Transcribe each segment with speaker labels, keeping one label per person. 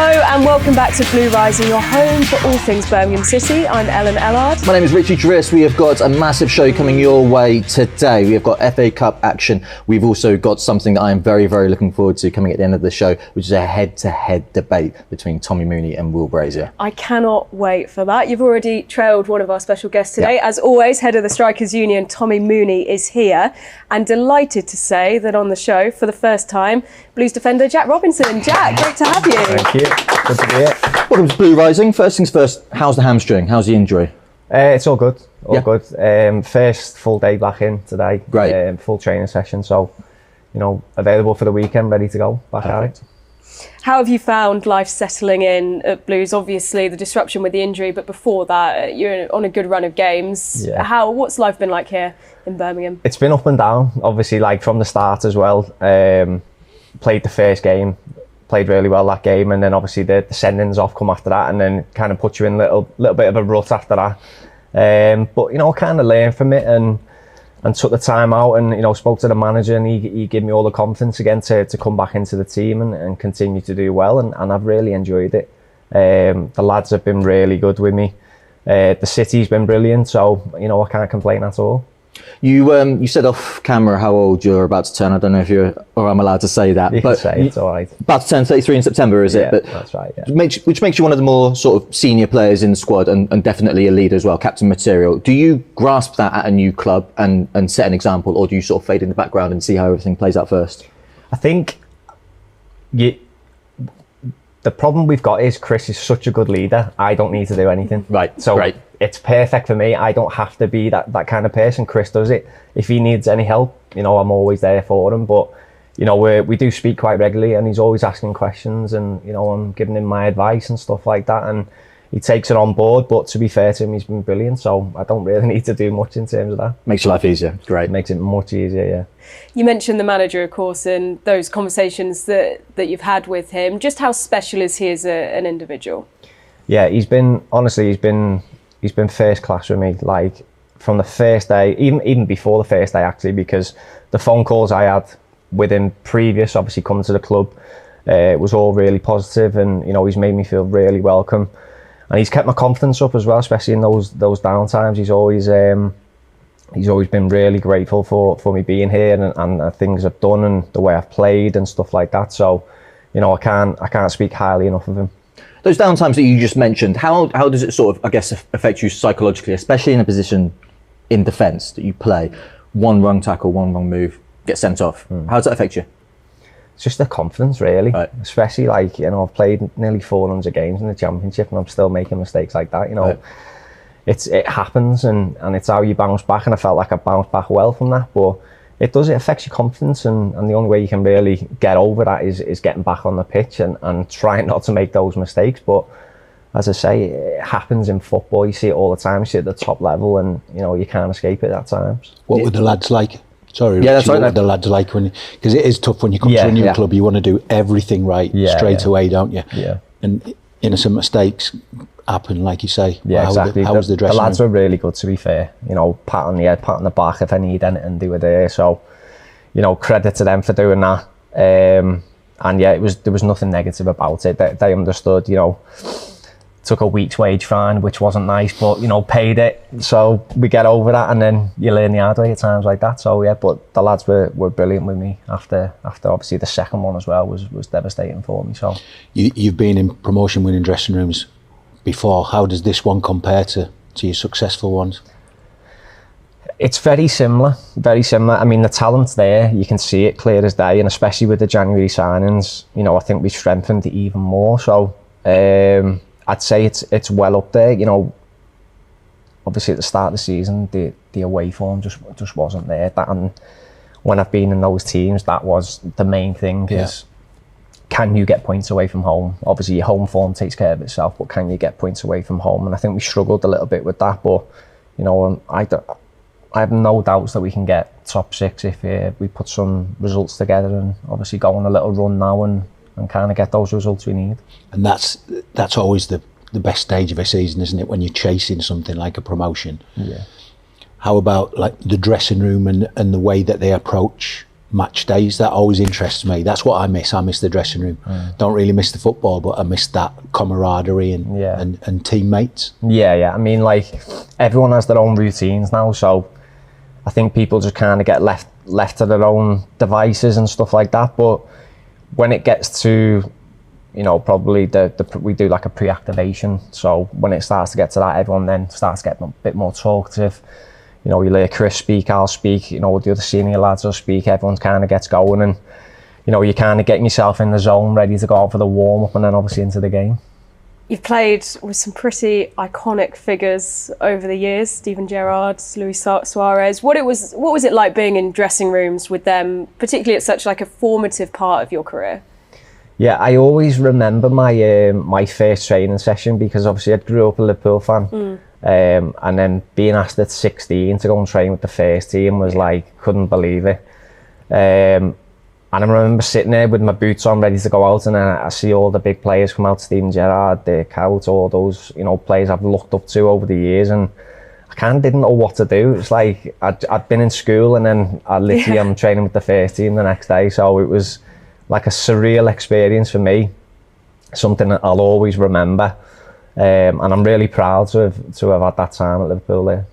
Speaker 1: And welcome back to Blue Rising, your home for all things Birmingham City. I'm Ellard.
Speaker 2: My name is Richie Driss. We have got a massive show coming your way today. We have got FA Cup action. We've also got something that I am very, very looking forward to coming at the end of the show, which is a head-to-head debate between Tommy Mooney and Brazier.
Speaker 1: I cannot wait for that. You've already trailed one of our special guests today. Yep. As always, head of the Strikers Union, Tommy Mooney, is here. And delighted to say that on the show, for the first time, Blues defender Jack Robinson. Jack, great to have you.
Speaker 3: Thank you. Good to be here.
Speaker 2: Welcome to Blue Rising. First things first, how's the hamstring? How's the injury?
Speaker 3: It's all good. All good. First full day back in today.
Speaker 2: Great.
Speaker 3: Full training session. So, available for the weekend, ready to go. Back at it.
Speaker 1: How have you found life settling in at Blues? Obviously, the disruption with the injury, but before that, you're on a good run of games. Yeah. What's life been like here in Birmingham?
Speaker 3: It's been up and down, obviously, like from the start as well. Played the first game, played really well that game, and then obviously the sendings off come after that, and then kind of put you in a little bit of a rut after that. But I kind of learned from it and took the time out and spoke to the manager, and he gave me all the confidence again to come back into the team and continue to do well, and I've really enjoyed it. The lads have been really good with me. The city's been brilliant, so I can't complain at all.
Speaker 2: You said off camera how old you're about to turn. I don't know if I'm allowed to say that.
Speaker 3: You can say it's all right.
Speaker 2: About to turn 33 in September, is it?
Speaker 3: Yeah,
Speaker 2: but
Speaker 3: that's right. Yeah.
Speaker 2: Which makes you one of the more sort of senior players in the squad and definitely a leader as well, captain material. Do you grasp that at a new club and set an example, or do you sort of fade in the background and see how everything plays out first?
Speaker 3: I think the problem we've got is Chris is such a good leader. I don't need to do anything.
Speaker 2: Right.
Speaker 3: So
Speaker 2: right.
Speaker 3: It's perfect for me. I don't have to be that kind of person. Chris does it. If he needs any help, I'm always there for him. But we do speak quite regularly, and he's always asking questions, and I'm giving him my advice and stuff like that, and he takes it on board. But to be fair to him, he's been brilliant, so I don't really need to do much in terms of that.
Speaker 2: Makes your life easier. Great.
Speaker 3: Makes it much easier. Yeah.
Speaker 1: You mentioned the manager, of course, and those conversations that you've had with him. Just how special is he as an individual?
Speaker 3: Yeah, he's been first class with me, like from the first day, even before the first day actually, because the phone calls I had with him previous, obviously coming to the club, was all really positive, and he's made me feel really welcome, and he's kept my confidence up as well, especially in those down times. He's always been really grateful for me being here and things I've done and the way I've played and stuff like that. So I can't speak highly enough of him.
Speaker 2: Those downtimes that you just mentioned, how does it sort of, I guess, affect you psychologically, especially in a position in defence that you play? One wrong tackle, one wrong move, get sent off. How does that affect you?
Speaker 3: It's just the confidence, really. Right. Especially I've played nearly 400 games in the Championship, and I'm still making mistakes like that.
Speaker 2: Right.
Speaker 3: It happens, and it's how you bounce back. And I felt like I bounced back well from that, but it affects your confidence, and the only way you can really get over that is getting back on the pitch and trying not to make those mistakes. But as I say, it happens in football. You see it all the time. You see it at the top level, and you can't escape it at times.
Speaker 4: What were the lads like? Sorry,
Speaker 2: yeah, that's right.
Speaker 4: What were the lads like because it is tough when you come to a new club. You want to do everything right straight away, don't you?
Speaker 3: Yeah.
Speaker 4: And innocent mistakes happen, like you say.
Speaker 3: Yeah, exactly.
Speaker 4: How was the dressing room?
Speaker 3: The lads were really good, to be fair. Pat on the head, pat on the back if I need anything, they were there. So, credit to them for doing that. And yeah, there was nothing negative about it. They understood. Took a week's wage fine, which wasn't nice, but paid it. So we get over that, and then you learn the hard way at times like that. So yeah, but the lads were brilliant with me after obviously the second one as well was devastating for me. So
Speaker 4: you've been in promotion winning dressing rooms before. How does this one compare to your successful ones?
Speaker 3: It's very similar. I mean, the talent's there. You can see it clear as day, and especially with the January signings, I think we strengthened it even more. So I'd say it's well up there. Obviously at the start of the season, the away form just wasn't there. And when I've been in those teams, that was the main thing. Is can you get points away from home? Obviously your home form takes care of itself, but can you get points away from home? And I think we struggled a little bit with that. But I have no doubts that we can get top 6 if we put some results together, and obviously go on a little run now and kind of get those results we need.
Speaker 4: And that's always the best stage of a season, isn't it, when you're chasing something like a promotion?
Speaker 3: Yeah.
Speaker 4: How about like the dressing room and the way that they approach match days. That always interests me. That's what I miss. I miss the dressing room. Don't really miss the football, but I miss that camaraderie and teammates.
Speaker 3: Yeah. I mean, like, everyone has their own routines now, so I think people just kind of get left to their own devices and stuff like that. But when it gets to, you know, probably we do like a pre-activation. So when it starts to get to that, everyone then starts getting a bit more talkative. You know, you hear Chris speak, I'll speak, you know, the other senior lads will speak, everyone kind of gets going, and, you know, you're kind of getting yourself in the zone, ready to go out for the warm-up and then obviously into the game.
Speaker 1: You've played with some pretty iconic figures over the years, Steven Gerrard, Luis Suarez. What was it like being in dressing rooms with them, particularly at such like a formative part of your career?
Speaker 3: Yeah, I always remember my first training session, because obviously I grew up a Liverpool fan. And then being asked at 16 to go and train with the first team was like, couldn't believe it. And I remember sitting there with my boots on, ready to go out, and then I see all the big players come out, Steven Gerrard, Dirk Out, all those, you know, players I've looked up to over the years, and I kind of didn't know what to do. It's like I'd been in school, and then I'm training with the first team the next day, so it was like a surreal experience for me, something that I'll always remember. And I'm really proud to have had that time at Liverpool there.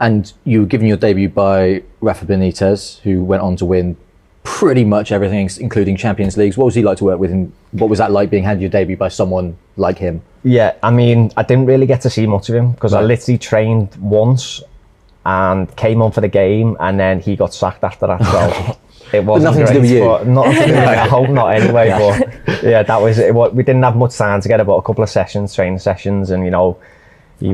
Speaker 2: And you were given your debut by Rafa Benitez, who went on to win pretty much everything, including Champions Leagues. What was he like to work with, and what was that like being handed your debut by someone like him? Yeah,
Speaker 3: I mean, I didn't really get to see much of him, because I literally trained once and came on for the game, and then he got sacked after that. So it wasn't
Speaker 2: nothing to do with you.
Speaker 3: Nothing to do with me. I hope not anyway. But yeah, that was it. We didn't have much time together, but a couple of training sessions, and, you know, there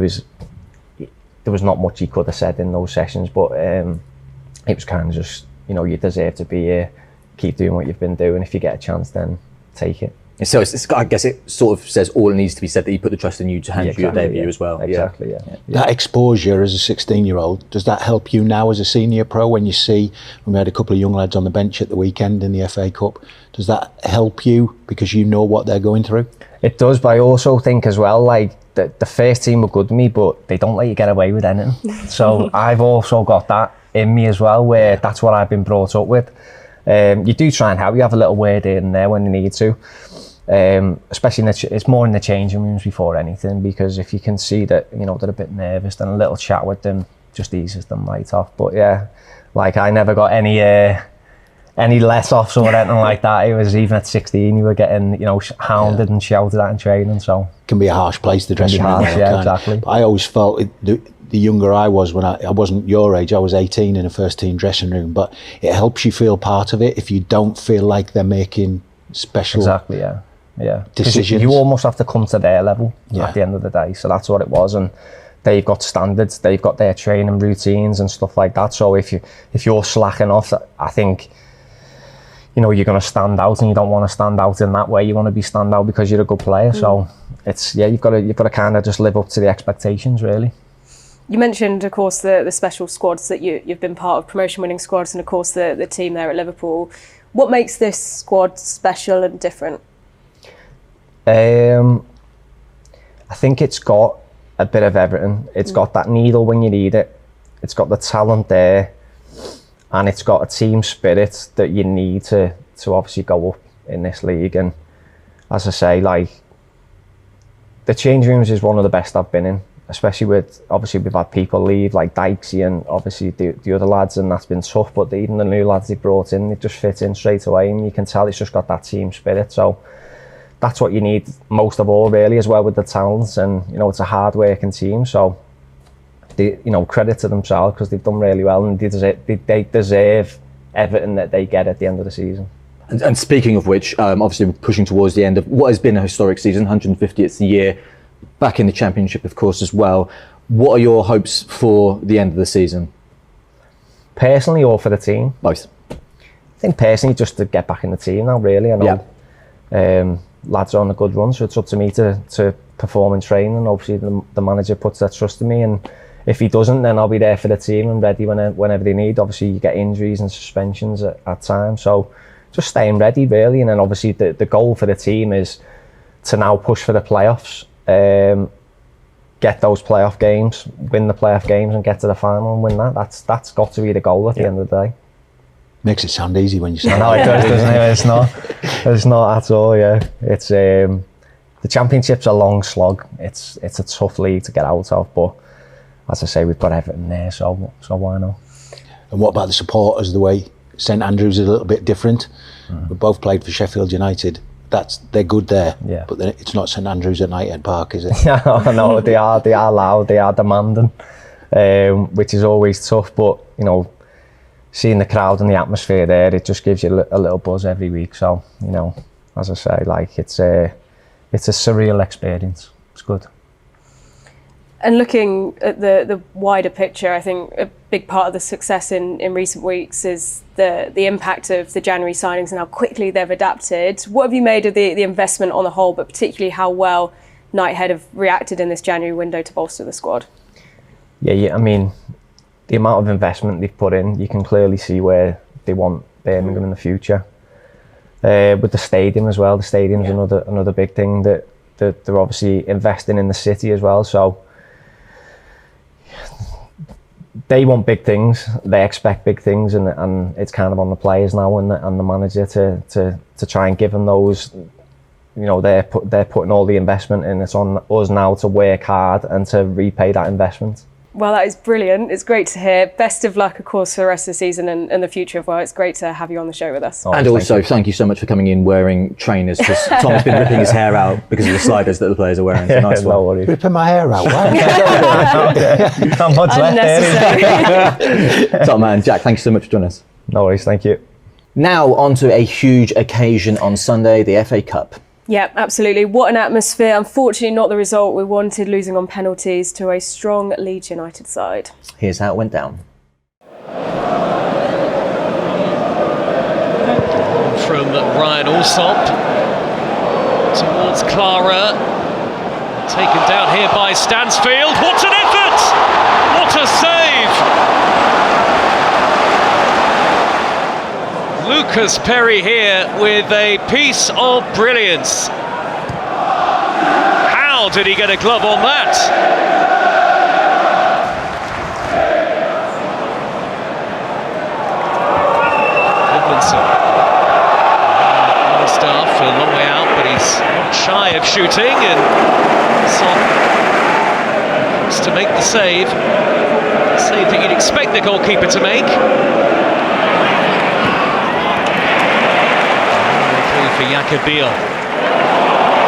Speaker 3: was not much he could have said in those sessions, but it was kind of just, you know, you deserve to be here, keep doing what you've been doing. If you get a chance, then take it.
Speaker 2: So I guess it sort of says all it needs to be said, that he put the trust in you to hand you your debut as well.
Speaker 3: Exactly, yeah.
Speaker 4: That exposure as a 16-year-old, does that help you now as a senior pro when you see, we had a couple of young lads on the bench at the weekend in the FA Cup, does that help you because you know what they're going through?
Speaker 3: It does, but I also think as well, like, the first team were good to me, but they don't let you get away with anything. So I've also got that in me as well, where that's what I've been brought up with. You do try and help, you have a little word here and there when you need to. Especially it's more in the changing rooms before anything, because if you can see that, you know, they're a bit nervous, then a little chat with them just eases them right off. But yeah, like, I never got any less offs or anything like that. It was, even at 16 you were getting, you know, hounded and shouted at in training, so
Speaker 4: it can be a harsh place, the dressing room.
Speaker 3: Yeah, exactly.
Speaker 4: But I always felt the younger I was, when I wasn't your age, I was 18 in a first team dressing room, but it helps you feel part of it if you don't feel like they're making special decisions.
Speaker 3: You almost have to come to their level at the end of the day. So that's what it was, and they've got standards, they've got their training routines and stuff like that. So if you're slacking off, I think, you know, you're going to stand out, and you don't want to stand out in that way. You want to be stand out because you're a good player. So it's you've got to kind of just live up to the expectations, really.
Speaker 1: You mentioned, of course, the special squads that you've been part of, promotion-winning squads, and of course the team there at Liverpool. What makes this squad special and different?
Speaker 3: I think it's got a bit of everything. It's got that needle when you need it. It's got the talent there, and it's got a team spirit that you need to obviously go up in this league. And as I say, like, the change rooms is one of the best I've been in, especially with, obviously we've had people leave like Dykesy and obviously the other lads, and that's been tough, but even the new lads they brought in, they just fit in straight away, and you can tell it's just got that team spirit. So that's what you need most of all, really, as well, with the talents. And, you know, it's a hard working team, so they, you know, credit to themselves, because they've done really well, and they deserve everything that they get at the end of the season.
Speaker 2: And speaking of which, obviously we're pushing towards the end of what has been a historic season, 150th year, back in the Championship, of course, as well. What are your hopes for the end of the season?
Speaker 3: Personally, or for the team?
Speaker 2: Both.
Speaker 3: I think personally, just to get back in the team now, really. I know lads are on a good run, so it's up to me to perform in training. Obviously, the manager puts that trust in me, and if he doesn't, then I'll be there for the team and ready whenever they need. Obviously, you get injuries and suspensions at times, so just staying ready, really. And then obviously the goal for the team is to now push for the playoffs, get those playoff games, win the playoff games, and get to the final and win that. That's got to be the goal at the end of the day.
Speaker 4: Makes it sound easy when you say
Speaker 3: No, it does, doesn't it? It's not. It's not at all. Yeah, it's the Championship's a long slog. It's a tough league to get out of, but as I say, we've got everything there, so why not?
Speaker 4: And what about the supporters? The way St Andrews is a little bit different. We both played for Sheffield United. They're good there,
Speaker 3: yeah.
Speaker 4: But then it's not St Andrews at Knighthead Park, is it?
Speaker 3: No, they are loud, they are demanding, which is always tough. But you know, seeing the crowd and the atmosphere there, it just gives you a little buzz every week. So you know, as I say, like it's a surreal experience. It's good.
Speaker 1: And looking at the wider picture, I think a big part of the success in recent weeks is the impact of the January signings and how quickly they've adapted. What have you made of the investment on the whole, but particularly how well Knighthead have reacted in this January window to bolster the squad? Yeah,
Speaker 3: I mean, the amount of investment they've put in, you can clearly see where they want Birmingham in the future. With the stadium as well, the stadium's another big thing that they're obviously investing in the city as well. So they want big things, they expect big things, and it's kind of on the players now and the manager to try and give them those. You know, they're putting all the investment in. It's on us now to work hard and to repay that investment.
Speaker 1: Well, that is brilliant. It's great to hear. Best of luck, of course, for the rest of the season and the future as well. It's great to have you on the show with us.
Speaker 2: And also, thank you so much for coming in wearing trainers, because Tom has been ripping his hair out because of the sliders that the players are wearing. It's a nice one.
Speaker 3: No worries.
Speaker 4: Ripping my hair out. Wow.
Speaker 3: Not much left there.
Speaker 2: Top man, Jack, thank you so much for joining us.
Speaker 3: No worries, thank you.
Speaker 2: Now on to a huge occasion on Sunday, the FA Cup.
Speaker 1: Yeah, absolutely. What an atmosphere. Unfortunately, not the result we wanted, losing on penalties to a strong Leeds United side.
Speaker 2: Here's how it went down.
Speaker 5: From Ryan Alsop towards Clara. Taken down here by Stansfield. What an effort! What a save! Lucas Perry here with a piece of brilliance. How did he get a glove on that? Goodmanson. Staff a long way out, but he's not shy of shooting, and wants to make the save. The save that you'd expect the goalkeeper to make. For Jacobiel.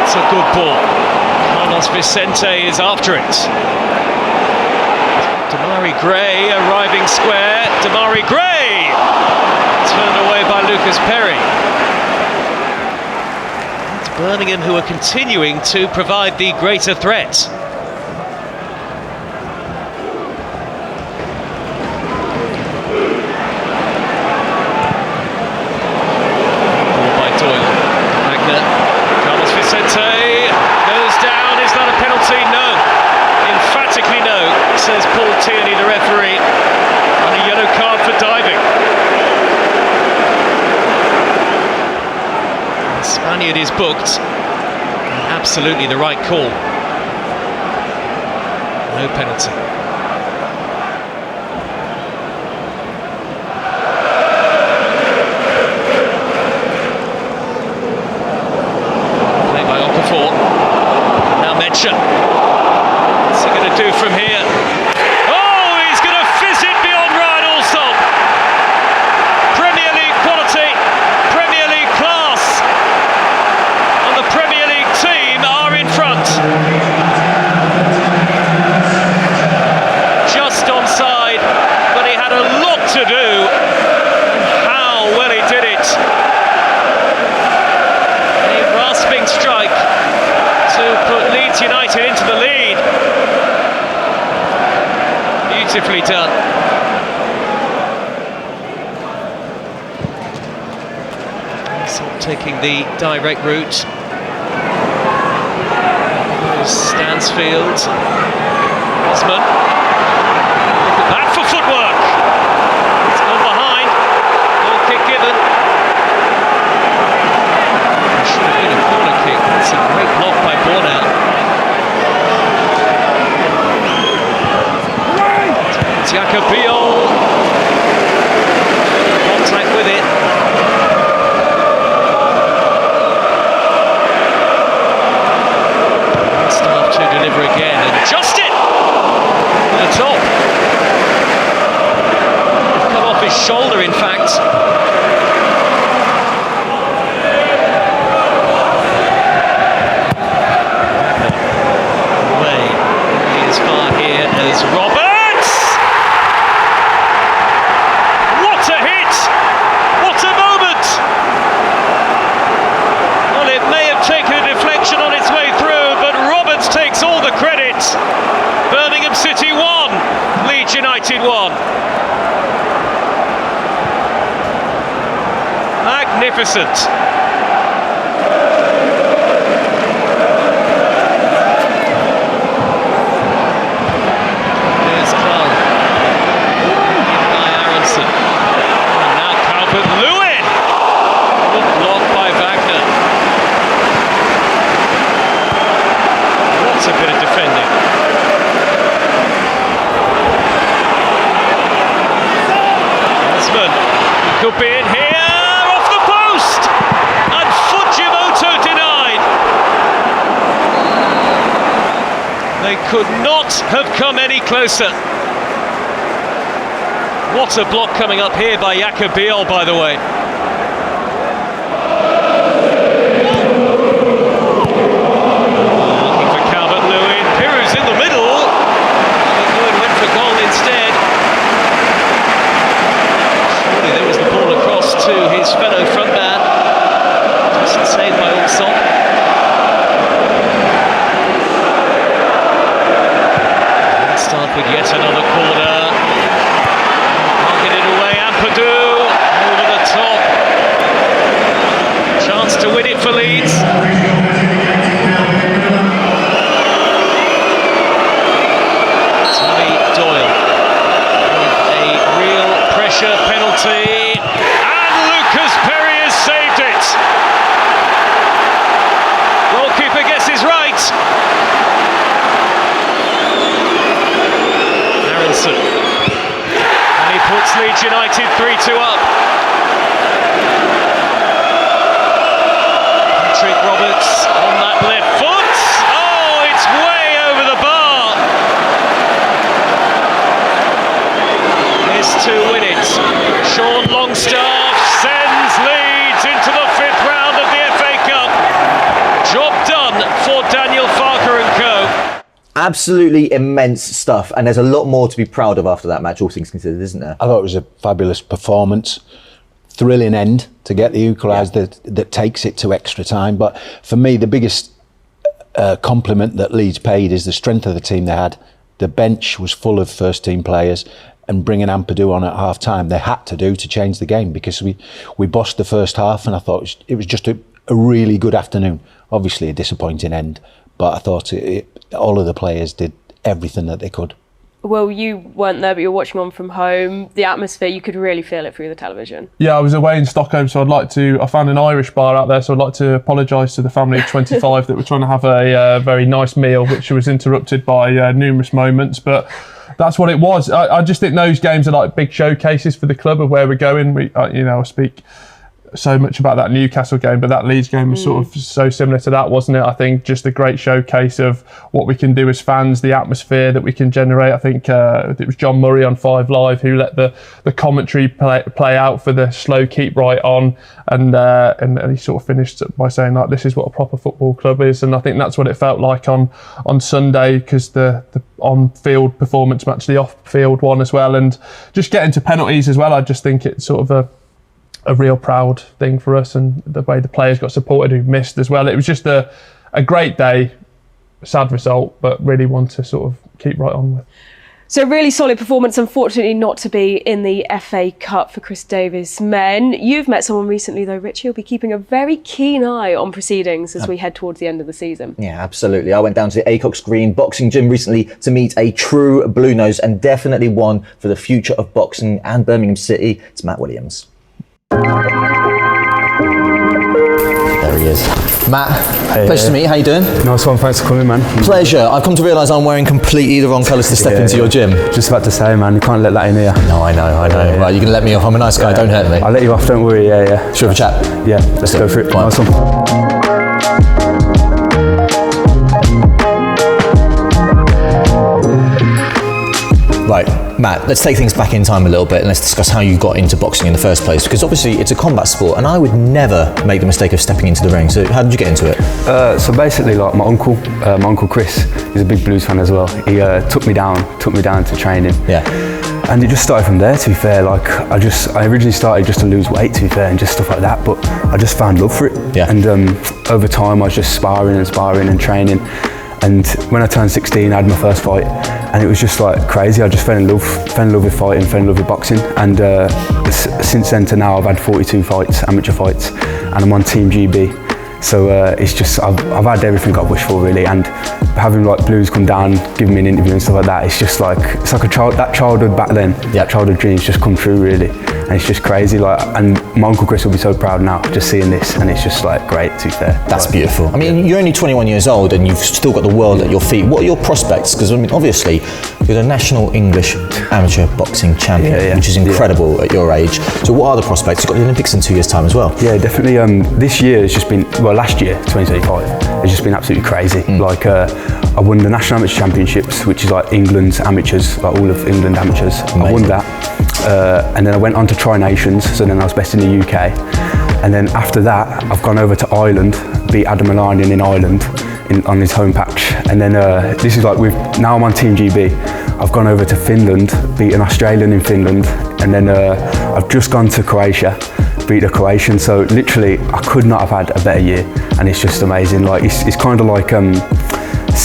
Speaker 5: It's a good ball. Carlos Vicente is after it. Damari Gray arriving square. Damari Gray! Turned away by Lucas Perry. It's Birmingham who are continuing to provide the greater threat. Says Paul Tierney, the referee, and a yellow card for diving. The Spaniard is booked. Absolutely the right call. No penalty. Played by Okafor. Now Mecha. What's he going to do from here? Just onside, but he had a lot to do. How well he did it. A rasping strike to put Leeds United into the lead. Beautifully done. So taking the direct route. Stansfield, Osman, look at that for footwork, it's gone behind, goal kick given, it should have been a corner kick, that's a great block by Bornell. Jacobiel, contact with it. magnificent. Could be in here, off the post, and Fujimoto denied. They could not have come any closer. What a block coming up here by Betteka, by the way. Looking for Calvert-Lewin, Piru's in the middle. Calvert-Lewin went for goal instead. There was the ball across to his fellow frontman. Decent save by Allsop. Let's start with yet another corner. Can't get it away. Ampadu over the top. Chance to win it for Leeds. Tommy Doyle with a real pressure penalty, and Lucas Perry has saved it. Goalkeeper guesses right. Aronson, and he puts Leeds United 3-2 up. Patrick Roberts on that left foot. Oh, it's way over the bar. Is to win it. Sean Longstaff sends Leeds into the 5th round of the FA Cup. Job done for Daniel Farker and co.
Speaker 2: Absolutely immense stuff, and there's a lot more to be proud of after that match, all things considered, isn't there?
Speaker 4: I thought it was a fabulous performance. Thrilling end to get the equaliser that takes it to extra time. But for me, the biggest compliment that Leeds paid is the strength of the team they had. The bench was full of first team players, and bringing Ampadu on at half time, they had to do to change the game, because we bossed the first half, and I thought it was just a really good afternoon. Obviously a disappointing end, but I thought all of the players did everything that they could.
Speaker 1: Well, you weren't there, but you're watching on from home. The atmosphere, you could really feel it through the television.
Speaker 6: Yeah, I was away in Stockholm, so I found an Irish bar out there, so I'd like to apologise to the family of 25 that were trying to have a very nice meal, which was interrupted by numerous moments, but that's what it was. I just think those games are like big showcases for the club of where we're going. I speak so much about that Newcastle game, but that Leeds game was sort of so similar to that, wasn't it? I think just a great showcase of what we can do as fans, the atmosphere that we can generate. I think it was John Murray on 5 Live who let the commentary play out for the slow keep right on, and he sort of finished by saying, like, this is what a proper football club is. And I think that's what it felt like on Sunday, because the on-field performance matched the off-field one as well, and just getting to penalties as well. I just think it's sort of a real proud thing for us, and the way the players got supported who missed as well. It was just a great day, sad result, but really one to sort of keep right on with.
Speaker 1: So really solid performance, unfortunately not to be in the FA Cup for Chris Davies' men. You've met someone recently though, Richie. You'll be keeping a very keen eye on proceedings as we head towards the end of the season. Yeah,
Speaker 2: absolutely. I went down to the Acox Green boxing gym recently to meet a true blue nose, and definitely one for the future of boxing and Birmingham City. It's Matt Williams. There he is. Matt, pleasure to meet you. How you doing?
Speaker 7: Nice one, thanks for coming, man.
Speaker 2: Pleasure. I've come to realise I'm wearing completely the wrong colours to step into your gym.
Speaker 7: Just about to say, man, you can't let that in here.
Speaker 2: No, I know. Right, you're going to let me off. I'm a nice guy, don't hurt me.
Speaker 7: I'll let you off, don't worry, yeah.
Speaker 2: Should we have a chat?
Speaker 7: Yeah, let's go for it. Nice one.
Speaker 2: Right, Matt, let's take things back in time a little bit and let's discuss how you got into boxing in the first place, because obviously it's a combat sport and I would never make the mistake of stepping into the ring. So how did you get into it?
Speaker 7: So basically, like my uncle Chris, he's a big blues fan as well. He took me down to training.
Speaker 2: Yeah.
Speaker 7: And it just started from there, to be fair. Like I originally started just to lose weight, to be fair, and just stuff like that, but I just found love for it.
Speaker 2: Yeah.
Speaker 7: And over time I was just sparring and training. And when I turned 16, I had my first fight, and it was just like crazy. I just fell in love with fighting, fell in love with boxing. And since then to now, I've had 42 fights, amateur fights, and I'm on Team GB. So it's just, I've had everything I've wished for really, and having like Blues come down, giving me an interview and stuff like that, it's just like, it's like that childhood back then, that childhood dreams just come true really. And it's just crazy, like, and my Uncle Chris will be so proud now just seeing this, and it's just like great, to be fair.
Speaker 2: That's beautiful. I mean, you're only 21 years old and you've still got the world at your feet. What are your prospects? Because I mean, obviously, you're the national English amateur boxing champion, which is incredible at your age. So what are the prospects? You've got the Olympics in 2 years' time as well.
Speaker 7: Yeah, definitely. This year has just been, well, last year, 2025, has just been absolutely crazy. Like, I won the National Amateur Championships, which is like England's amateurs, like all of England amateurs. Amazing. I won that. And then I went on to Tri-Nations, so then I was best in the UK. And then after that, I've gone over to Ireland, beat Adam Malanian in Ireland on his home patch. And then this is like, now I'm on Team GB. I've gone over to Finland, beat an Australian in Finland. And then I've just gone to Croatia, beat a Croatian. So literally, I could not have had a better year. And it's just amazing. Like, it's kind of like,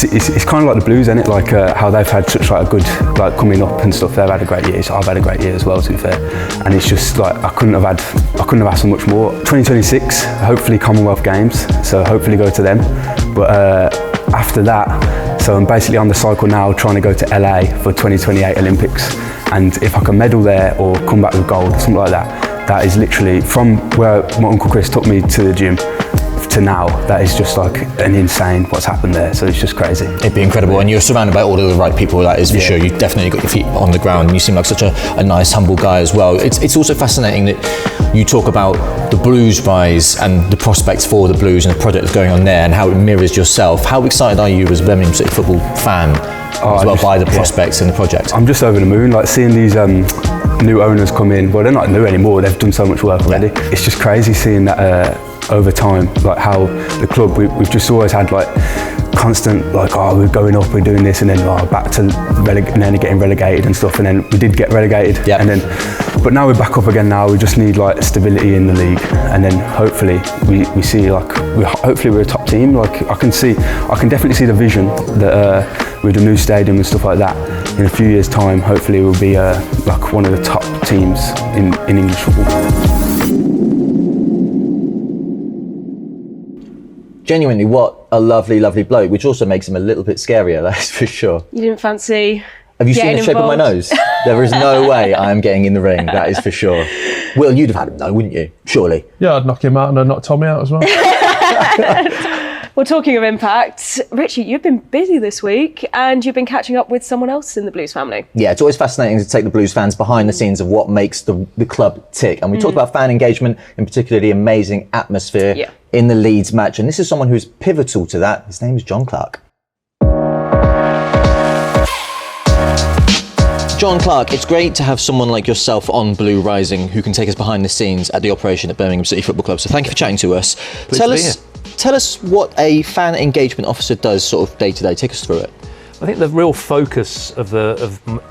Speaker 7: it's kind of like the Blues, isn't it? Like how they've had such like a good, like coming up and stuff. They've had a great year. So I've had a great year as well, to be fair. And it's just like I couldn't have asked for much more. 2026, hopefully Commonwealth Games. So hopefully go to them. But after that, so I'm basically on the cycle now, trying to go to LA for 2028 Olympics. And if I can medal there or come back with gold, something like that, that is literally from where my Uncle Chris took me to the gym to now, that is just like an insane what's happened there. So it's just crazy. It'd
Speaker 2: be incredible, and you're surrounded by all of the right people, that is for sure. You've definitely got your feet on the ground, and you seem like such a nice, humble guy as well. It's also fascinating that you talk about the Blues rise and the prospects for the Blues and the project that's going on there and how it mirrors yourself. How excited are you as a Birmingham City football fan as well by the prospects and the project?
Speaker 7: I'm just over the moon, like seeing these new owners come in. Well, they're not new anymore, they've done so much work already. It's just crazy seeing that over time, like how the club, we've just always had like constant, like, oh, we're going up, we're doing this, and then back to and then getting relegated and stuff, and then we did get relegated, and then, but now we're back up again. Now we just need like stability in the league, and then hopefully we see like, hopefully we're a top team. Like I can definitely see the vision that with the new stadium and stuff like that, in a few years' time, hopefully we'll be like one of the top teams in English football.
Speaker 2: Genuinely, what a lovely, lovely bloke, which also makes him a little bit scarier, that's for sure.
Speaker 1: You didn't fancy
Speaker 2: Have you seen the shape of my nose? There is no way I am getting in the ring, that is for sure. Will, you'd have had him though, wouldn't you? Surely.
Speaker 6: Yeah, I'd knock him out and I'd knock Tommy out as well.
Speaker 1: Well, talking of impact, Richie, you've been busy this week and you've been catching up with someone else in the Blues family.
Speaker 2: Yeah, it's always fascinating to take the Blues fans behind the scenes of what makes the club tick. And we talked about fan engagement, in particular the amazing atmosphere in the Leeds match. And this is someone who's pivotal to that. His name is John Clark. John Clark, it's great to have someone like yourself on Blue Rising who can take us behind the scenes at the operation at Birmingham City Football Club. So thank you for chatting to us. Tell us what a fan engagement officer does sort of day to day. Take us through it.
Speaker 8: I think the real focus of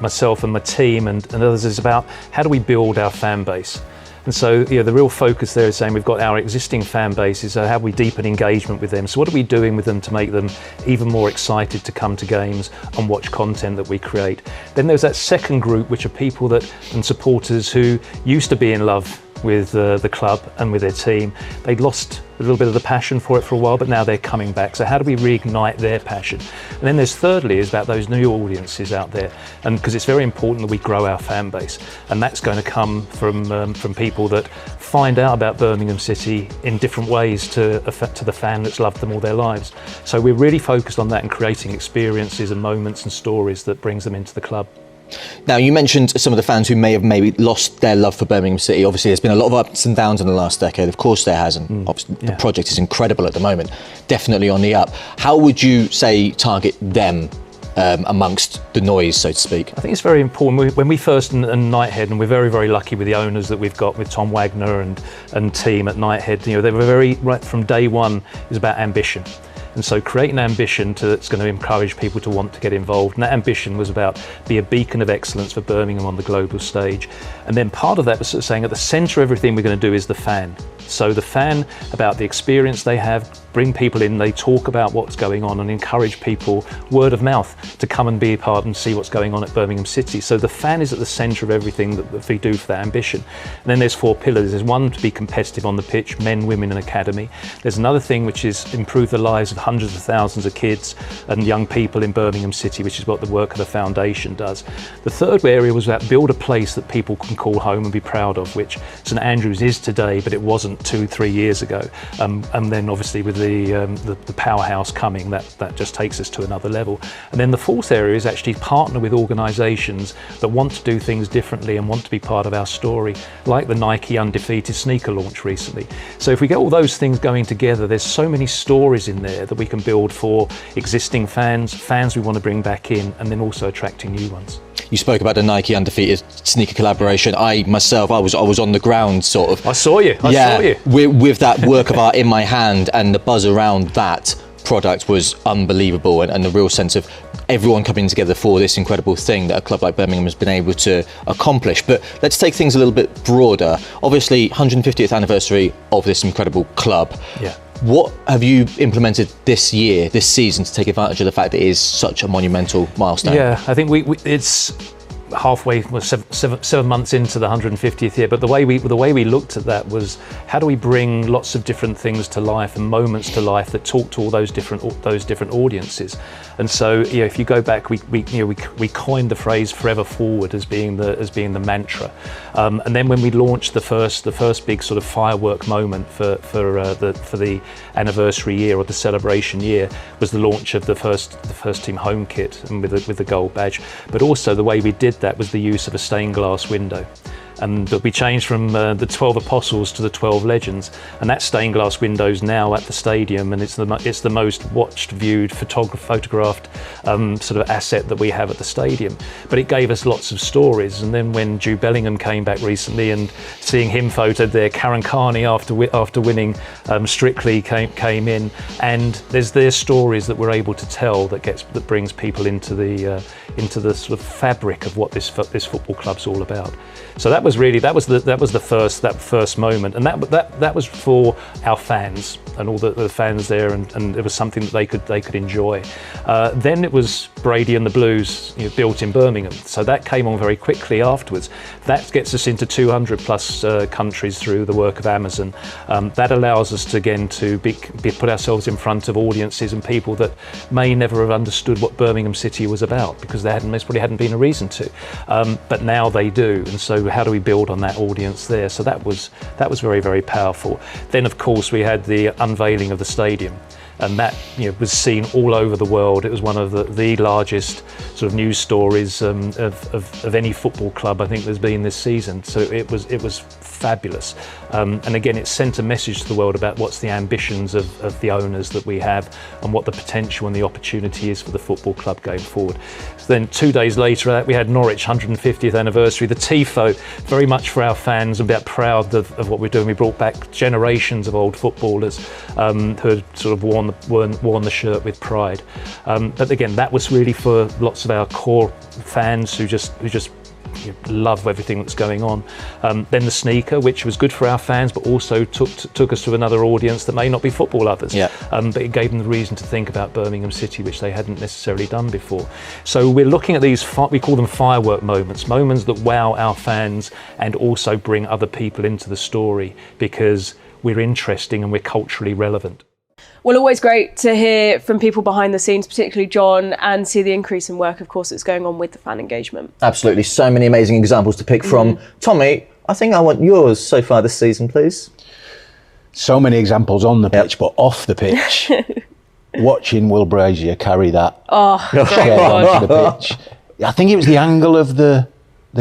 Speaker 8: myself and my team and others is about how do we build our fan base. And so, the real focus there is saying we've got our existing fan bases, so how do we deepen engagement with them? So what are we doing with them to make them even more excited to come to games and watch content that we create? Then there's that second group, which are people and supporters who used to be in love with the club and with their team. They'd lost a little bit of the passion for it for a while, but now they're coming back. So how do we reignite their passion? And then there's thirdly is about those new audiences out there, and because it's very important that we grow our fan base, and that's going to come from people that find out about Birmingham City in different ways to the fan that's loved them all their lives. So we're really focused on that and creating experiences and moments and stories that brings them into the club.
Speaker 2: Now, you mentioned some of the fans who may have maybe lost their love for Birmingham City. Obviously, there's been a lot of ups and downs in the last decade. Of course there has, and the project is incredible at the moment. Definitely on the up. How would you say target them amongst the noise, so to speak?
Speaker 8: I think it's very important. When we first and Nighthead, and we're very, very lucky with the owners that we've got with Tom Wagner and team at Nighthead. They were very, right from day one, it was about ambition. And so creating ambition that's going to encourage people to want to get involved. And that ambition was about be a beacon of excellence for Birmingham on the global stage. And then part of that was sort of saying at the centre of everything we're going to do is the fan. So the fan, about the experience they have, bring people in, they talk about what's going on and encourage people, word of mouth, to come and be a part and see what's going on at Birmingham City. So the fan is at the centre of everything that we do for that ambition. And then there's 4 pillars. There's one, to be competitive on the pitch, men, women and academy. There's another thing which is improve the lives of hundreds of thousands of kids and young people in Birmingham City, which is what the work of the foundation does. The third area was about build a place that people can call home and be proud of, which St Andrews is today, but it wasn't 2-3 years ago. And then obviously with the powerhouse coming, that just takes us to another level. And then the fourth area is actually partner with organisations that want to do things differently and want to be part of our story, like the Nike undefeated sneaker launch recently. So if we get all those things going together, there's so many stories in there that we can build for existing fans we want to bring back in, and then also attracting new ones.
Speaker 2: You spoke about the Nike undefeated sneaker collaboration. I was on the ground, sort of.
Speaker 8: I saw you. I saw you.
Speaker 2: With that work of art in my hand, and the buzz around that product was unbelievable, and the real sense of everyone coming together for this incredible thing that a club like Birmingham has been able to accomplish. But let's take things a little bit broader. Obviously, 150th anniversary of this incredible club.
Speaker 8: Yeah.
Speaker 2: What have you implemented this season, to take advantage of the fact that it is such a monumental milestone?
Speaker 8: Yeah, I think it's halfway, well, 7 months into the 150th year, but the way we looked at that was, how do we bring lots of different things to life and moments to life that talk to all those different audiences. And so, if you go back, we coined the phrase "forever forward" as being the mantra. And then when we launched the first big sort of firework moment for the anniversary year, or the celebration year, was the launch of the first team home kit, and with the gold badge. But also the way we did that was the use of a stained glass window. And we changed from the 12 apostles to the 12 legends, and that stained glass window's now at the stadium, and it's the most watched, viewed, photographed sort of asset that we have at the stadium. But it gave us lots of stories. And then when Jude Bellingham came back recently, and seeing him photoed there, Karen Carney after winning Strictly came in, and there's stories that we're able to tell that brings people into the sort of fabric of what this football club's all about. So that was the first moment, and that was for our fans and all the fans there, and it was something that they could enjoy. Then it was Brady and the Blues, built in Birmingham. So that came on very quickly afterwards. That gets us into 200 plus countries through the work of Amazon. That allows us to put ourselves in front of audiences and people that may never have understood what Birmingham City was about, because there probably hadn't been a reason to. But now they do. And so how do we build on that audience there? So that was very, very powerful. Then of course we had the unveiling of the stadium, and that was seen all over the world. It was one of the largest sort of news stories of any football club I think there's been this season. So it was fabulous, and again it sent a message to the world about what's the ambitions of the owners that we have, and what the potential and the opportunity is for the football club going forward. So then 2 days later we had Norwich 150th anniversary, the TIFO, very much for our fans, and about proud of what we're doing. We brought back generations of old footballers who had sort of worn the shirt with pride, but again that was really for lots of our core fans who just love everything that's going on. Then the sneaker, which was good for our fans, but also took us to another audience that may not be football lovers. Yeah. But it gave them the reason to think about Birmingham City, which they hadn't necessarily done before. So we're looking at these, we call them firework moments that wow our fans and also bring other people into the story, because we're interesting and we're culturally relevant.
Speaker 1: Well, always great to hear from people behind the scenes, particularly John, and see the increase in work, of course, that's going on with the fan engagement.
Speaker 2: Absolutely. So many amazing examples to pick from. Tommy, I think I want yours so far this season, please.
Speaker 4: So many examples on the pitch, but off the pitch. Watching Will Brazier carry that chair onto the pitch. I think it was the angle of the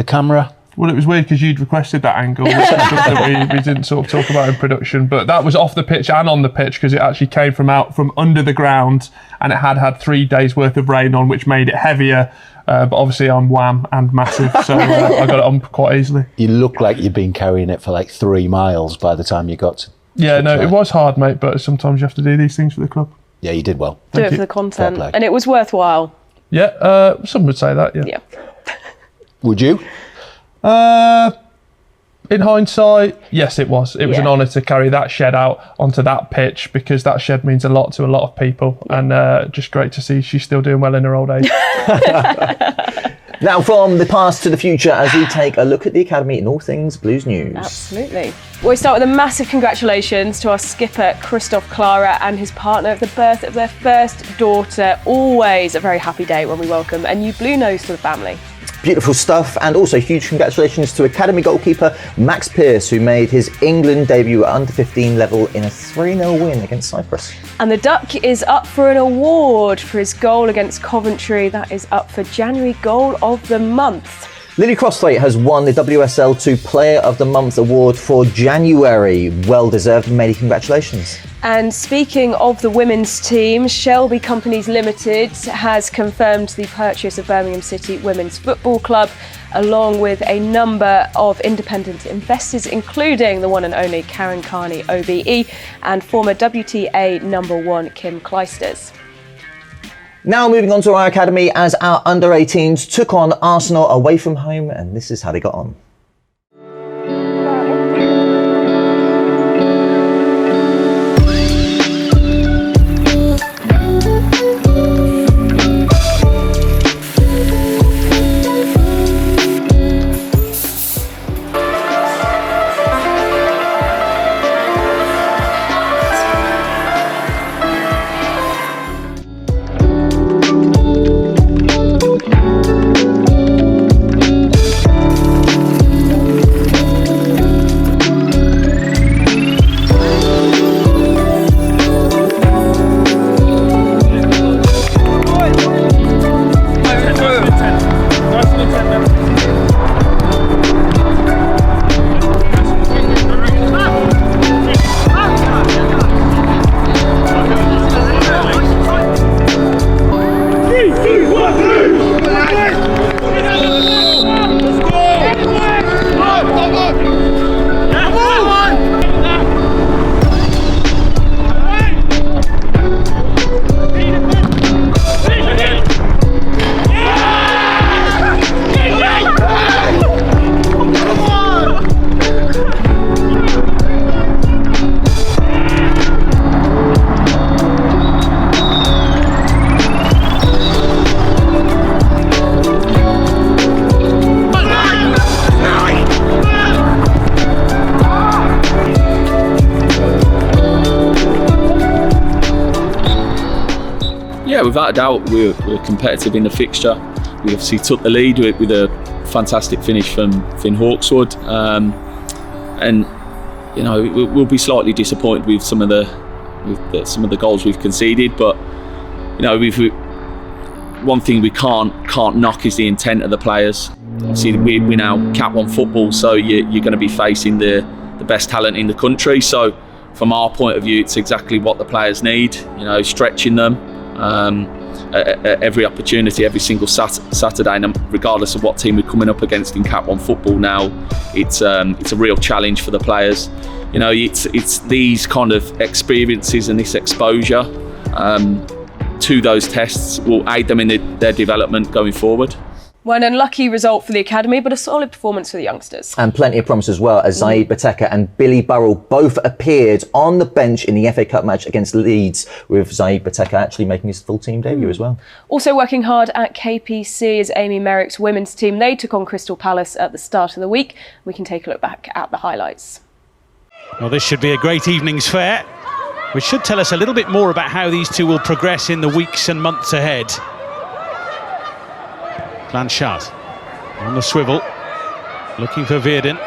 Speaker 4: camera.
Speaker 6: Well, it was weird because you'd requested that angle, which is something that we didn't sort of talk about in production, but that was off the pitch and on the pitch, because it actually came from under the ground, and it had 3 days worth of rain on, which made it heavier. But obviously I'm wham and massive, so I got it on quite easily.
Speaker 4: You look like you've been carrying it for like 3 miles by the time you got to...
Speaker 6: It was hard, mate, but sometimes you have to do these things for the club.
Speaker 4: Yeah, you did well.
Speaker 1: Do it for the content, and it was worthwhile.
Speaker 6: Yeah, some would say that, yeah.
Speaker 4: Would you?
Speaker 6: In hindsight, yes, it was. It was an honour to carry that shed out onto that pitch, because that shed means a lot to a lot of people, and just great to see she's still doing well in her old age.
Speaker 2: Now, from the past to the future, as we take a look at the Academy in all things Blues news.
Speaker 1: Absolutely. We start with a massive congratulations to our skipper, Christoph Clara, and his partner at the birth of their first daughter. Always a very happy day when we welcome a new Blue nose to the family.
Speaker 2: Beautiful stuff, and also huge congratulations to Academy goalkeeper Max Pearce, who made his England debut at under 15 level in a 3-0 win against Cyprus.
Speaker 1: And the Duck is up for an award for his goal against Coventry. That is up for January Goal of the Month.
Speaker 2: Lily Crosthwaite has won the WSL2 Player of the Month award for January. Well deserved, many congratulations.
Speaker 1: And speaking of the women's team, Shelby Companies Limited has confirmed the purchase of Birmingham City Women's Football Club, along with a number of independent investors, including the one and only Karen Carney OBE and former WTA #1 Kim Clijsters.
Speaker 2: Now moving on to our Academy, as our under-18s took on Arsenal away from home, and this is how they got on.
Speaker 9: Yeah, without a doubt, we're competitive in the fixture. We obviously took the lead with a fantastic finish from Finn Hawkswood, and you know we'll be slightly disappointed with some of the goals we've conceded. But you know, one thing we can't knock is the intent of the players. Obviously, we're now Cat 1 football, so you're going to be facing the best talent in the country. So from our point of view, it's exactly what the players need. You know, stretching them. At every opportunity, every single Saturday, and regardless of what team we're coming up against in Cat 1 football now, it's a real challenge for the players. You know, it's these kind of experiences and this exposure to those tests will aid them in their development going forward.
Speaker 1: Well, an unlucky result for the Academy, but a solid performance for the youngsters.
Speaker 2: And plenty of promise as well, as Zaid, Betteka and Billy Burrell both appeared on the bench in the FA Cup match against Leeds, with Zaid Betteka actually making his full team debut as well.
Speaker 1: Also working hard at KPC is Amy Merrick's women's team. They took on Crystal Palace at the start of the week. We can take a look back at the highlights.
Speaker 10: Well, this should be a great evening's fare, which should tell us a little bit more about how these two will progress in the weeks and months ahead. Blanchard on the swivel, looking for Veerden.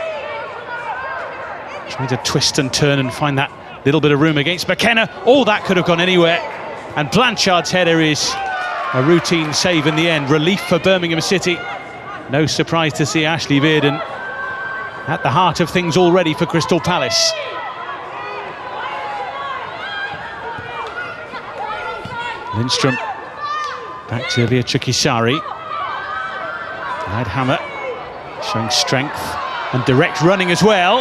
Speaker 10: Trying to twist and turn and find that little bit of room against McKenna. Oh, that could have gone anywhere. And Blanchard's header is a routine save in the end. Relief for Birmingham City. No surprise to see Ashley Veerden at the heart of things already for Crystal Palace. Lindstrom back to Leah Chukisari. Wide hammer, showing strength and direct running as well,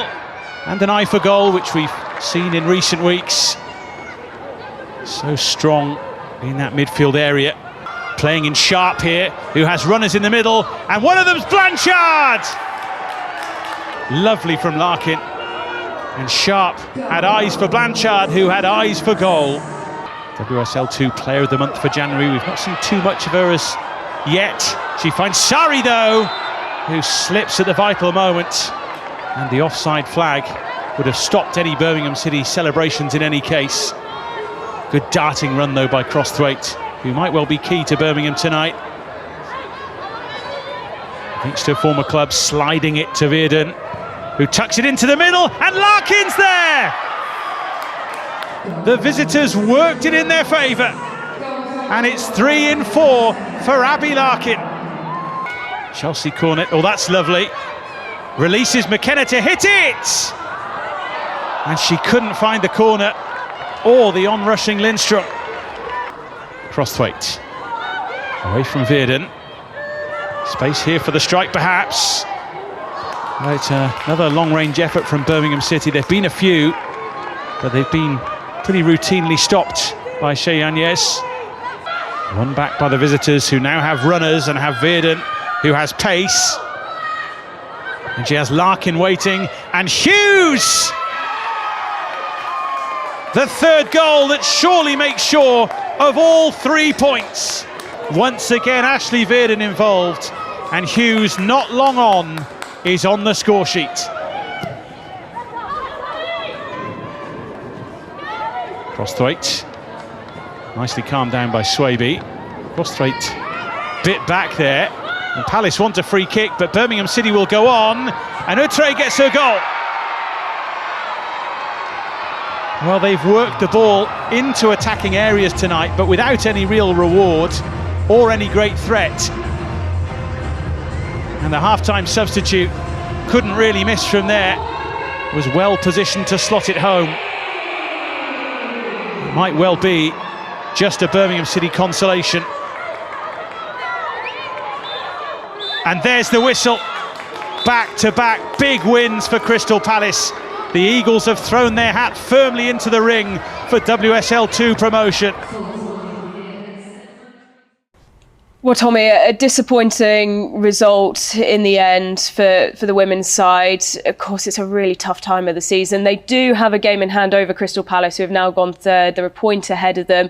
Speaker 10: and an eye for goal, which we've seen in recent weeks. So strong in that midfield area. Playing in Sharp here, who has runners in the middle, and one of them's Blanchard! Lovely from Larkin. And Sharp had eyes for Blanchard, who had eyes for goal. WSL2 Player of the Month for January. We've not seen too much of her as yet. She finds Sari, though, who slips at the vital moment. And the offside flag would have stopped any Birmingham City celebrations in any case. Good darting run, though, by Crosthwaite, who might well be key to Birmingham tonight. Thanks to former club, sliding it to Veerden, who tucks it into the middle, and Larkin's there! The visitors worked it in their favour, and it's 3 in 4 for Abby Larkin. Chelsea corner, oh that's lovely. Releases McKenna to hit it! And she couldn't find the corner, or the on-rushing Lindstrom. Crosthwaite, away from Veerden. Space here for the strike perhaps. Right, another long-range effort from Birmingham City. There've been a few, but they've been pretty routinely stopped by Shea Yanez. Won back by the visitors, who now have runners and have Veerden, who has pace. And she has Larkin waiting, and Hughes! The third goal that surely makes sure of all 3 points. Once again, Ashley Veerden involved, and Hughes, not long on, is on the score sheet. Crosthwaite, nicely calmed down by Swaby. Crosthwaite bit back there, and Palace want a free kick, but Birmingham City will go on, and Utre gets her goal. Well, they've worked the ball into attacking areas tonight, but without any real reward or any great threat. And the half-time substitute couldn't really miss from there. Was well positioned to slot it home. It might well be just a Birmingham City consolation. And there's the whistle. Back-to-back big wins for Crystal Palace. The Eagles have thrown their hat firmly into the ring for WSL2 promotion.
Speaker 1: Well, Tommy, a disappointing result in the end for the women's side. Of course, it's a really tough time of the season. They do have a game in hand over Crystal Palace, who have now gone third. They're a point ahead of them.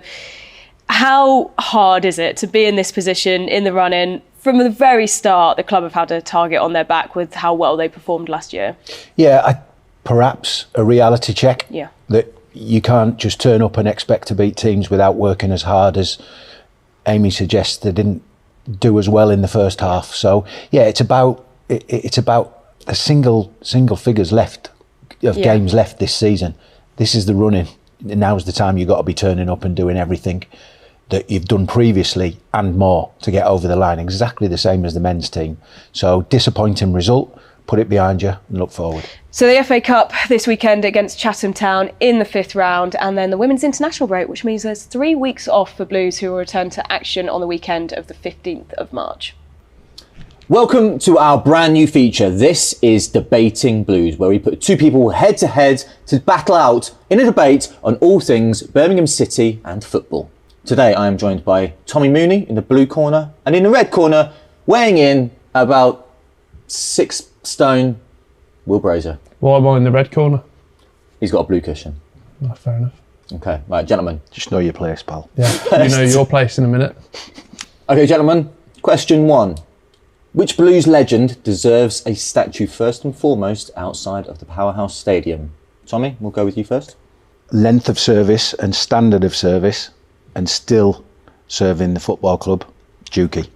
Speaker 1: How hard is it to be in this position in the run-in? From the very start, the club have had a target on their back with how well they performed last year.
Speaker 4: Yeah, perhaps a reality check.
Speaker 1: Yeah.
Speaker 4: That you can't just turn up and expect to beat teams without working as hard as Amy suggests they didn't do as well in the first half. So yeah, it's about a single figures left of games left this season. This is the running. Now's the time you've got to be turning up and doing everything that you've done previously and more to get over the line. Exactly the same as the men's team. So disappointing result. Put it behind you and look forward.
Speaker 1: So the FA Cup this weekend against Chatham Town in the 5th round, and then the women's international break, which means there's 3 weeks off for Blues, who will return to action on the weekend of the 15th of March.
Speaker 2: Welcome to our brand new feature. This is Debating Blues, where we put 2 people head to head to battle out in a debate on all things Birmingham City and football. Today I am joined by Tommy Mooney in the blue corner, and in the red corner, weighing in about 6 stone, Will Brazier.
Speaker 6: Why am I in the red corner?
Speaker 2: He's got a blue cushion.
Speaker 6: Oh, fair enough.
Speaker 2: Okay, right, gentlemen.
Speaker 4: Just know your place, pal.
Speaker 6: Yeah, you know your place in a minute.
Speaker 2: Okay, gentlemen, question 1. Which Blues legend deserves a statue first and foremost outside of the Powerhouse Stadium? Tommy, we'll go with you first.
Speaker 4: Length of service and standard of service, and still serving the football club, Dukey.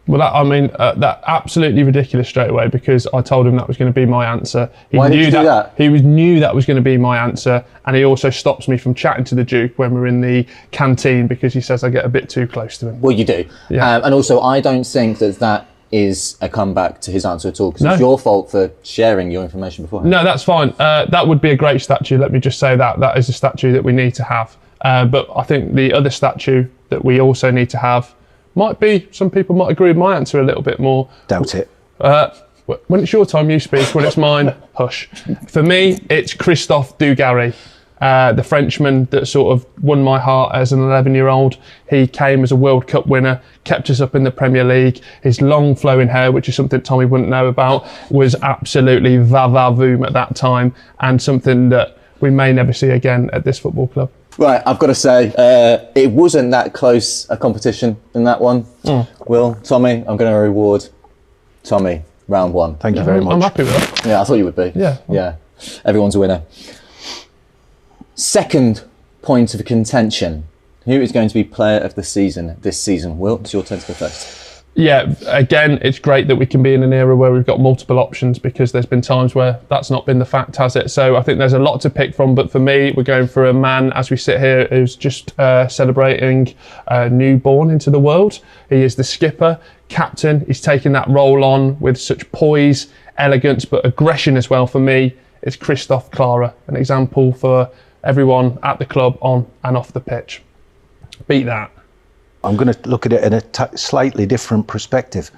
Speaker 6: Well, that absolutely ridiculous straight away, because I told him that was going to be my answer.
Speaker 2: Why did you do that?
Speaker 6: He knew that was going to be my answer, and he also stops me from chatting to the Duke when we're in the canteen, because he says I get a bit too close to him.
Speaker 2: Well, you do.
Speaker 6: Yeah.
Speaker 2: And also, I don't think that is a comeback to his answer at all, because it's your fault for sharing your information beforehand.
Speaker 6: No, that's fine. That would be a great statue. Let me just say that. That is a statue that we need to have. But I think the other statue that we also need to have might be, some people might agree with my answer a little bit more.
Speaker 4: Doubt it.
Speaker 6: When it's your time, you speak. When it's mine, hush. For me, it's Christophe Dugarry. The Frenchman that sort of won my heart as an 11-year-old. He came as a World Cup winner, kept us up in the Premier League. His long flowing hair, which is something Tommy wouldn't know about, was absolutely va-va-voom at that time, and something that we may never see again at this football club.
Speaker 2: Right, I've got to say, it wasn't that close a competition in that one. Will, Tommy, I'm going to reward Tommy round 1.
Speaker 4: Thank you very much.
Speaker 6: I'm happy with that.
Speaker 2: Yeah, I thought you would be.
Speaker 6: Yeah.
Speaker 2: Yeah, everyone's a winner. Second point of contention. Who is going to be player of the season this season? Will, it's your turn to go first.
Speaker 6: Yeah, again, it's great that we can be in an era where we've got multiple options, because there's been times where that's not been the fact, has it? So I think there's a lot to pick from, but for me, we're going for a man, as we sit here, who's just celebrating a newborn into the world. He is the skipper, captain. He's taken that role on with such poise, elegance, but aggression as well. For me, it's Christophe Clara, an example for everyone at the club, on and off the pitch. Beat that.
Speaker 4: I'm going to look at it in a slightly different perspective,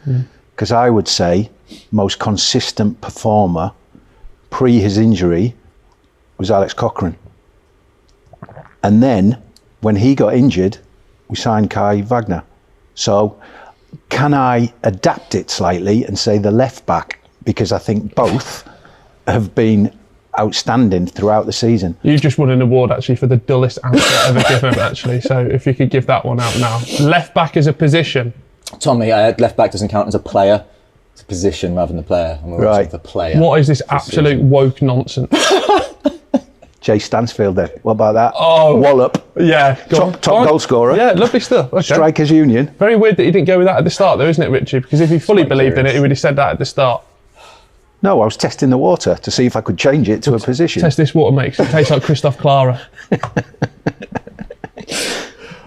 Speaker 4: because I would say most consistent performer pre his injury was Alex Cochrane. And then when he got injured, we signed Kai Wagner. So can I adapt it slightly and say the left back? Because I think both have been outstanding throughout the season.
Speaker 6: You just won an award actually for the dullest answer ever given, actually. So if you could give that one out now. Left back as a position.
Speaker 2: Tommy, left back doesn't count as a player. It's a position rather than the player. And we're right. The player.
Speaker 6: What is this absolute woke nonsense?
Speaker 4: Jay Stansfield then. What about that?
Speaker 6: Oh,
Speaker 4: Wallop.
Speaker 6: Yeah.
Speaker 4: Top goal scorer.
Speaker 6: Yeah, lovely stuff. Okay.
Speaker 4: Strikers Union.
Speaker 6: Very weird that he didn't go with that at the start though, isn't it, Richie? Because if he fully believed in it, he would have said that at the start.
Speaker 4: No, I was testing the water to see if I could change it to a position.
Speaker 6: Test this water, mate. It tastes like Christophe Clara.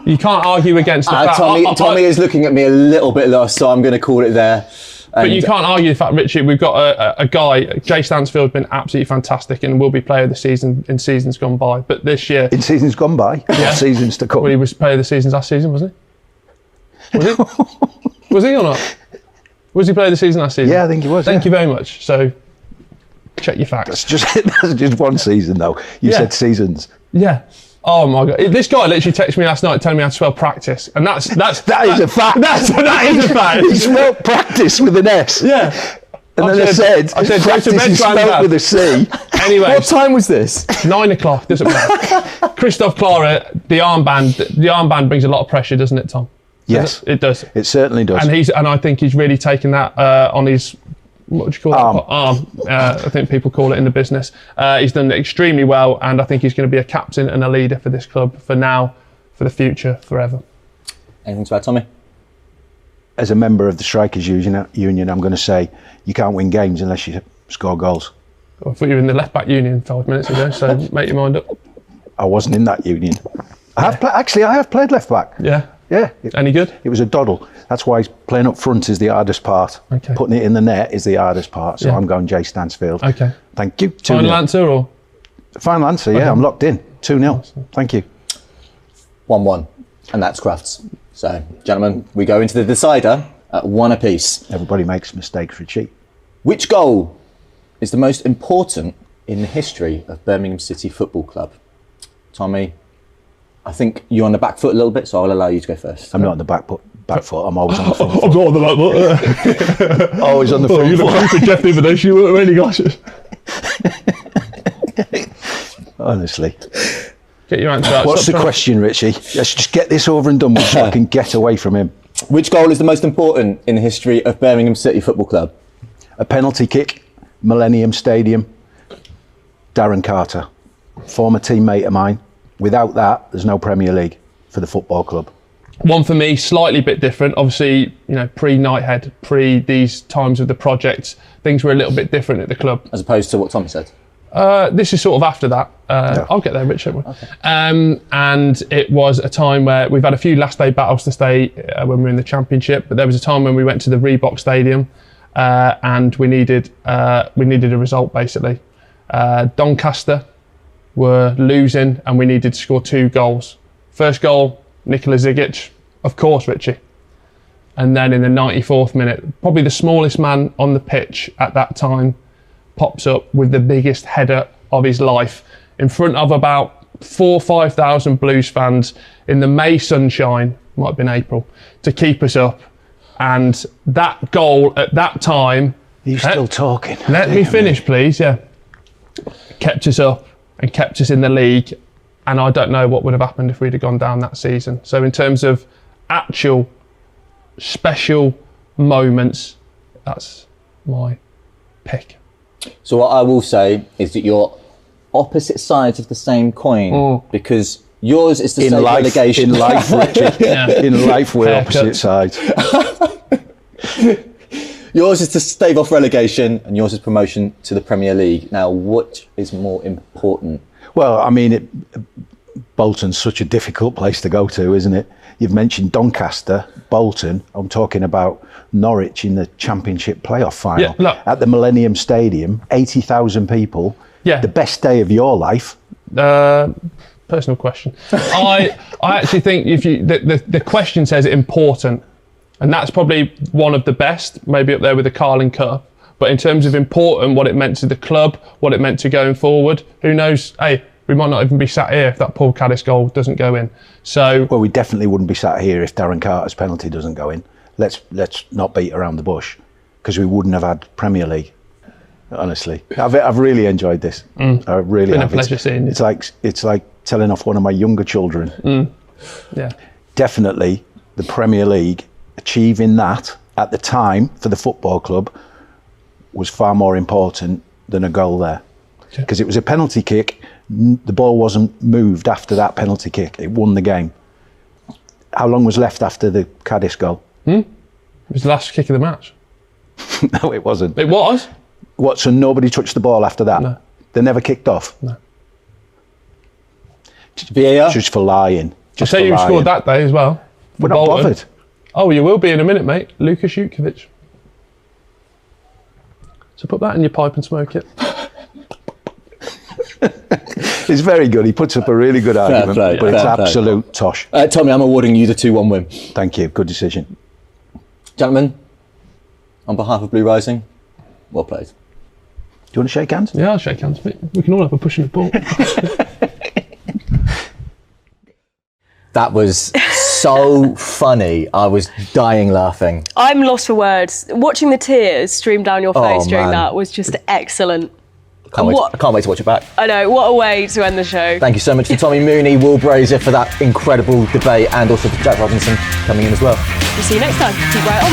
Speaker 6: You can't argue against the fact...
Speaker 2: Tommy is looking at me a little bit lost, so I'm going to call it there.
Speaker 6: But you can't argue the fact, Richie, we've got a guy, Jay Stansfield, been absolutely fantastic and will be player of the season in seasons gone by. But this year...
Speaker 4: In seasons gone by? Yeah. Seasons to come?
Speaker 6: Well, he was player of the season last season, wasn't he? Was he? Was he or not? Was he player of the season last season?
Speaker 4: Yeah, I think he was.
Speaker 6: Thank you very much. So, check your facts.
Speaker 4: That's just one season, though. You said seasons.
Speaker 6: Yeah. Oh my God! This guy literally texted me last night telling me how to spell practice, and that is
Speaker 4: a fact.
Speaker 6: That is a fact.
Speaker 4: He spelled practice with an S.
Speaker 6: Yeah.
Speaker 4: And then I said practice is spelled with a C.
Speaker 6: Anyway,
Speaker 2: what time was this?
Speaker 6: 9 o'clock. Doesn't matter. Christophe Clara, the armband brings a lot of pressure, doesn't it, Tom?
Speaker 4: Yes,
Speaker 6: it does.
Speaker 4: It certainly does.
Speaker 6: And I think he's really taken that on his, what do you call it? Arm. I think people call it in the business. He's done it extremely well, and I think he's going to be a captain and a leader for this club for now, for the future, forever.
Speaker 2: Anything to add, Tommy?
Speaker 4: As a member of the Strikers Union, I'm going to say you can't win games unless you score goals.
Speaker 6: I thought you were in the left back union 5 minutes ago, so make your mind up.
Speaker 4: I wasn't in that union. I have played left back.
Speaker 6: Yeah.
Speaker 4: Yeah.
Speaker 6: Any good?
Speaker 4: It was a doddle. That's why playing up front is the hardest part.
Speaker 6: Okay.
Speaker 4: Putting it in the net is the hardest part. So I'm going Jay Stansfield.
Speaker 6: Okay.
Speaker 4: Thank you.
Speaker 6: Final answer or?
Speaker 4: Final answer, yeah. I'm locked in. 2-0. Thank you.
Speaker 2: 1-1. And that's Crafts. So, gentlemen, we go into the decider at 1 apiece.
Speaker 4: Everybody makes mistakes, Richie.
Speaker 2: Which goal is the most important in the history of Birmingham City Football Club? Tommy, I think you're on the back foot a little bit, so I'll allow you to go first.
Speaker 4: I'm not on the back foot. I'm always on the front foot.
Speaker 6: I'm not on the back foot.
Speaker 4: Always on the front foot.
Speaker 6: You look like Jeff the other day. You weren't wearing glasses.
Speaker 4: Honestly.
Speaker 6: Get your answer out.
Speaker 4: What's the question, Richie? Let's just get this over and done with so I can get away from him.
Speaker 2: Which goal is the most important in the history of Birmingham City Football Club?
Speaker 4: A penalty kick, Millennium Stadium, Darren Carter, former teammate of mine. Without that, there's no Premier League for the football club.
Speaker 6: One for me, slightly bit different. Obviously, pre-Nighthead, pre these times of the project, things were a little bit different at the club.
Speaker 2: As opposed to what Tommy said?
Speaker 6: This is sort of after that. I'll get there, Richard. Okay. And it was a time where we've had a few last day battles to stay when we were in the Championship, but there was a time when we went to the Reebok Stadium and we needed a result, basically. Doncaster were losing and we needed to score 2 goals. First goal, Nikola Zigic, of course, Richie. And then in the 94th minute, probably the smallest man on the pitch at that time, pops up with the biggest header of his life in front of about 4,000 or 5,000 Blues fans in the May sunshine, might have been April, to keep us up. And that goal at that time...
Speaker 4: Are you still talking?
Speaker 6: Let me finish, please, yeah. Kept us up and kept us in the league. And I don't know what would have happened if we'd have gone down that season. So in terms of actual special moments, that's my pick.
Speaker 2: So what I will say is that you're opposite sides of the same coin, because yours is to stay relegation.
Speaker 4: In life, Richie. In life, we're opposite sides.
Speaker 2: Yours is to stave off relegation, and yours is promotion to the Premier League. Now, what is more important?
Speaker 4: Well, I mean, Bolton's such a difficult place to go to, isn't it? You've mentioned Doncaster, Bolton. I'm talking about Norwich in the Championship playoff final at the Millennium Stadium. 80,000 people.
Speaker 6: Yeah.
Speaker 4: The best day of your life.
Speaker 6: Personal question. I actually think if you the question says important, and that's probably one of the best, maybe up there with the Carling Cup. But in terms of important, what it meant to the club, what it meant to going forward, who knows? Hey, we might not even be sat here if that Paul Caddis goal doesn't go in. So,
Speaker 4: well, we definitely wouldn't be sat here if Darren Carter's penalty doesn't go in. Let's not beat around the bush, because we wouldn't have had Premier League. Honestly, I've really enjoyed this. I really
Speaker 6: been
Speaker 4: have.
Speaker 6: a pleasure seeing you.
Speaker 4: It's like telling off one of my younger children.
Speaker 6: Yeah,
Speaker 4: definitely the Premier League, achieving that at the time for the football club was far more important than a goal there, because it was a penalty kick. The ball wasn't moved after that penalty kick. It won the game. How long was left after the Caddis goal?
Speaker 6: It was the last kick of the match.
Speaker 4: No, it wasn't.
Speaker 6: It was?
Speaker 4: What, so nobody touched the ball after that?
Speaker 6: No.
Speaker 4: They never kicked off?
Speaker 6: No.
Speaker 2: VAR?
Speaker 4: Just for lying.
Speaker 6: I'll say you scored that day as well.
Speaker 4: We're not bothered.
Speaker 6: Oh, you will be in a minute, mate. Lukas Jutkovic. So put that in your pipe and smoke it.
Speaker 4: It's very good. He puts up a really good argument, but it's absolute tosh.
Speaker 2: Tommy, I'm awarding you the 2-1 win.
Speaker 4: Thank you. Good decision.
Speaker 2: Gentlemen, on behalf of Blue Rising, well played.
Speaker 4: Do you want to shake hands?
Speaker 6: Yeah, I'll shake hands, mate. We can all have a push in the ball.
Speaker 2: That was so funny. I was dying laughing.
Speaker 1: I'm lost for words. Watching the tears stream down your face during that was just excellent.
Speaker 2: I can't wait to watch it back.
Speaker 1: I know, what a way to end the show.
Speaker 2: Thank you so much to Tommy Mooney, Will Brazier for that incredible debate, and also to Jack Robinson coming in as well.
Speaker 1: We'll see you next time. Keep right on.